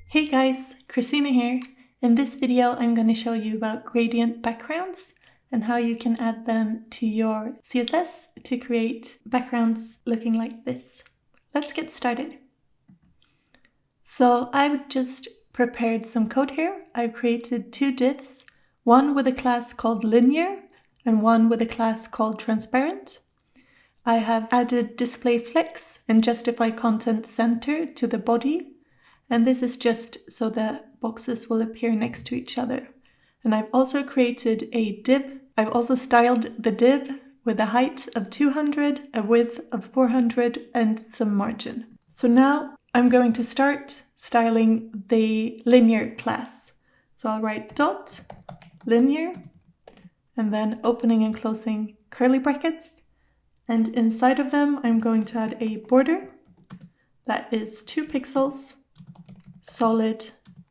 Hey guys, Christina here. In this video, I'm going to show you about gradient backgrounds and how you can add them to your CSS to create backgrounds looking like this. Let's get started. So I've just prepared some code here. I've created two divs, one with a class called linear and one with a class called transparent. I have added display flex and justify content center to the body. And this is just so the boxes will appear next to each other. And I've also created a div. I've also styled the div with a height of 200, a width of 400, and some margin. So now I'm going to start styling the linear class. So I'll write dot linear, and then opening and closing curly brackets. And inside of them, I'm going to add a border that is 2 pixels. Solid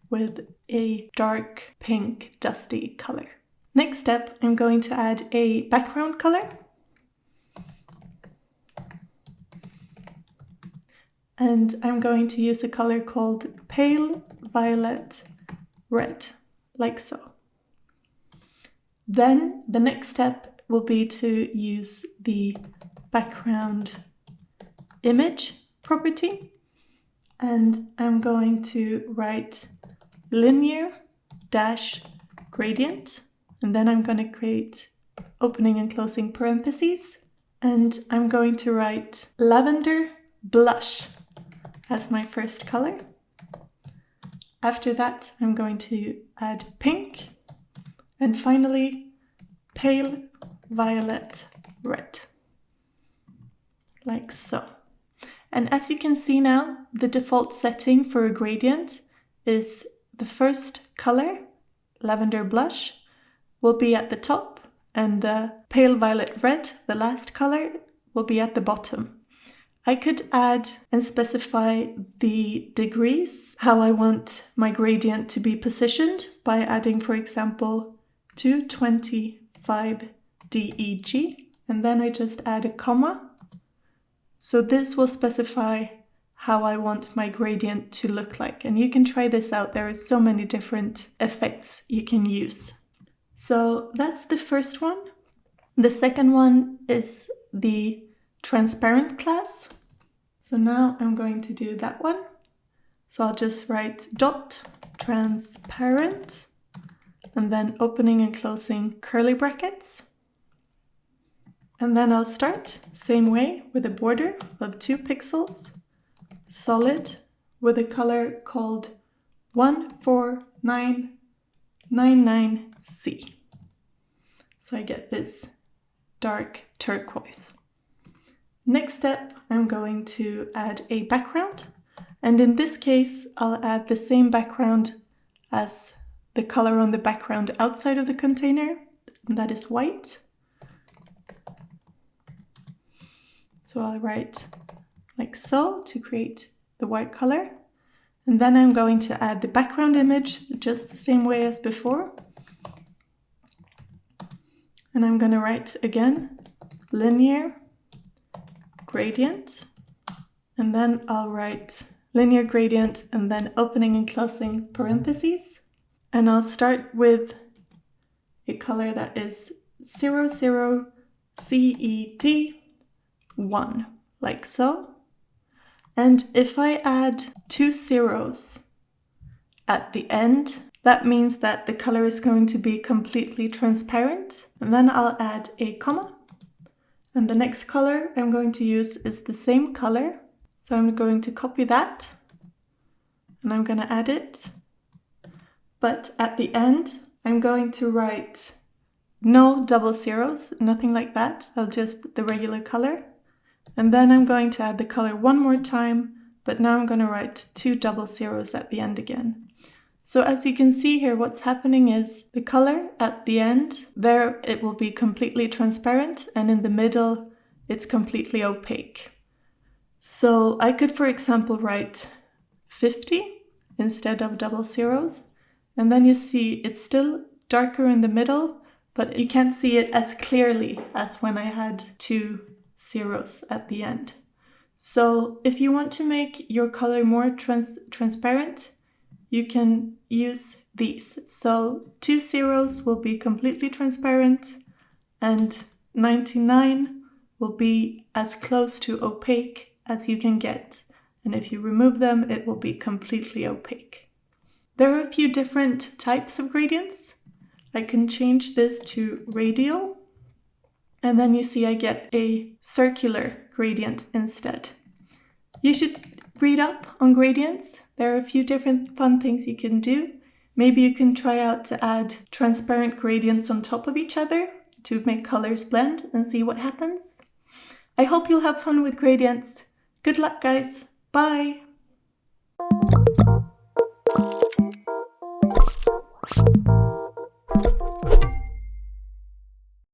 with a dark pink dusty color. Next step, I'm going to add a background color. And I'm going to use a color called pale violet red, like so. Then the next step will be to use the background image property. And I'm going to write linear dash gradient. And then I'm going to create opening and closing parentheses. And I'm going to write lavender blush as my first color. After that, I'm going to add pink. And finally, pale violet red. Like so. And as you can see now, the default setting for a gradient is the first color, lavender blush, will be at the top, and the pale violet red, the last color, will be at the bottom. I could add and specify the degrees, how I want my gradient to be positioned by adding, for example, 225 DEG, and then I just add a comma. So this will specify how I want my gradient to look like. And you can try this out. There are so many different effects you can use. So that's the first one. The second one is the transparent class. So now I'm going to do that one. So I'll just write dot transparent and then opening and closing curly brackets. And then I'll start same way with a border of 2 pixels, solid with a color called 14999C. So I get this dark turquoise. Next step, I'm going to add a background. And in this case, I'll add the same background as the color on the background outside of the container, and that is white. So I'll write like so to create the white color. And then I'm going to add the background image just the same way as before. And I'm going to write again, linear gradient. And then I'll write linear gradient and then opening and closing parentheses. And I'll start with a color that is 00 CET 1, like so. And if I add 2 zeros at the end, that means that the color is going to be completely transparent. And then I'll add a comma. And the next color I'm going to use is the same color. So I'm going to copy that and I'm going to add it. But at the end, I'm going to write no double zeros, nothing like that. I'll just the regular color. And then I'm going to add the color one more time, but now I'm going to write 2 double zeros at the end again. So as you can see here, what's happening is the color at the end, there it will be completely transparent, and in the middle, it's completely opaque. So I could, for example, write 50 instead of double zeros, and then you see it's still darker in the middle, but you can't see it as clearly as when I had 2 zeros at the end. So if you want to make your color more transparent, you can use these. So 2 zeros will be completely transparent and 99 will be as close to opaque as you can get. And if you remove them, it will be completely opaque. There are a few different types of gradients. I can change this to radial. And then you see I get a circular gradient instead. You should read up on gradients. There are a few different fun things you can do. Maybe you can try out to add transparent gradients on top of each other to make colors blend and see what happens. I hope you'll have fun with gradients. Good luck, guys. Bye!